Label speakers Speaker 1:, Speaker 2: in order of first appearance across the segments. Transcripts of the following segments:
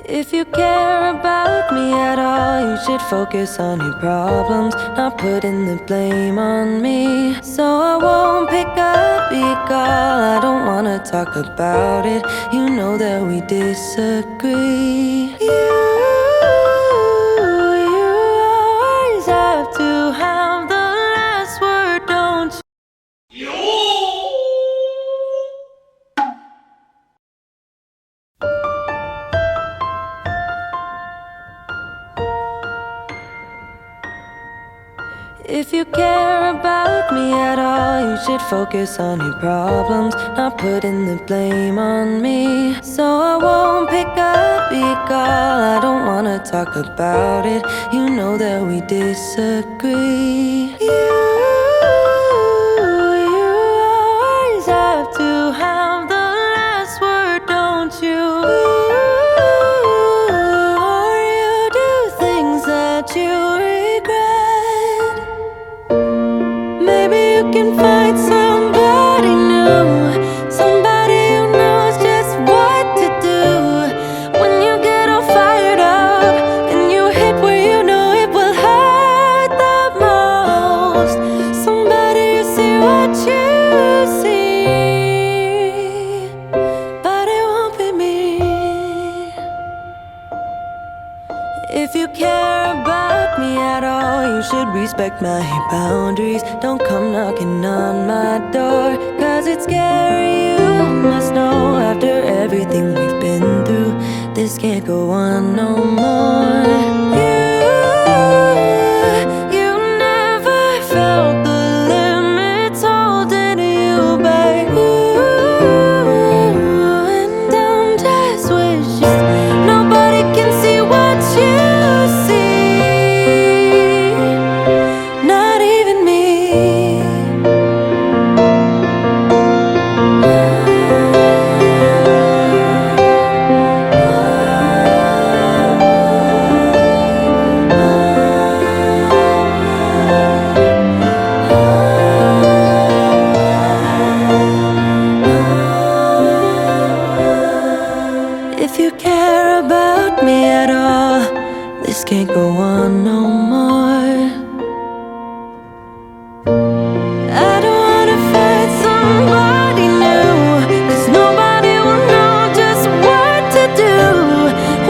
Speaker 1: If you care about me at all, you should focus on your problems, not putting the blame on me. So I won't pick up your call, I don't wanna talk about it. You know that we disagree. You always have to have the last word, don't you? If you care about me at all, you should focus on your problems, not putting the blame on me. So I won't pick up your call, I don't wanna talk about it. You know that we disagree. You always have to have the last word, don't you? Or you do things that you regret. Maybe you can find somebody new, somebody who knows just what to do. When you get all fired up and you hit where you know it will hurt the most. Somebody who see what you see, but it won't be me. If you care about me at all, you should respect my boundaries. Don't come knocking on my door, cause it's scary, you must know. After everything we've been through, this can't go on no more. You never felt the limits holding you back. And I'm just wishing nobody can see what you see, not even me. If you care about me at all, this can't go on no more. I don't wanna find somebody new, cause nobody will know just what to do.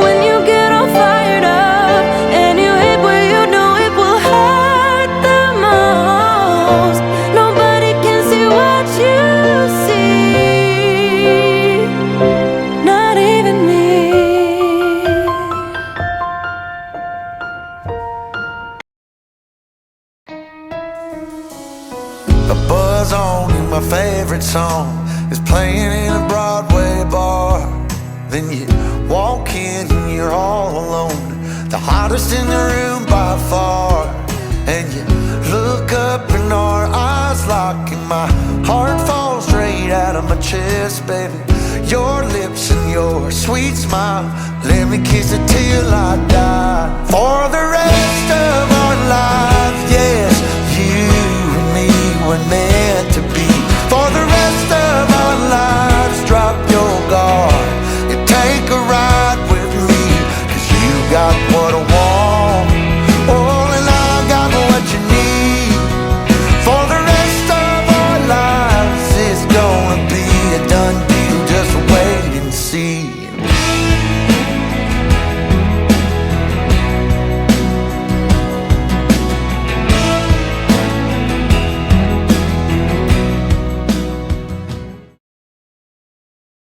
Speaker 1: When you get all fired up and you hit where you know it will hurt the most. Nobody can see what you see, not even me.
Speaker 2: A buzz on you, my favorite song is playing in a Broadway bar. Then you walk in and you're all alone, the hottest in the room by far. And you look up and our eyes lock and my heart falls straight out of my chest, baby. Your lips and your sweet smile, let me kiss it till I die. For the rest of our lives, yes, you and me were meant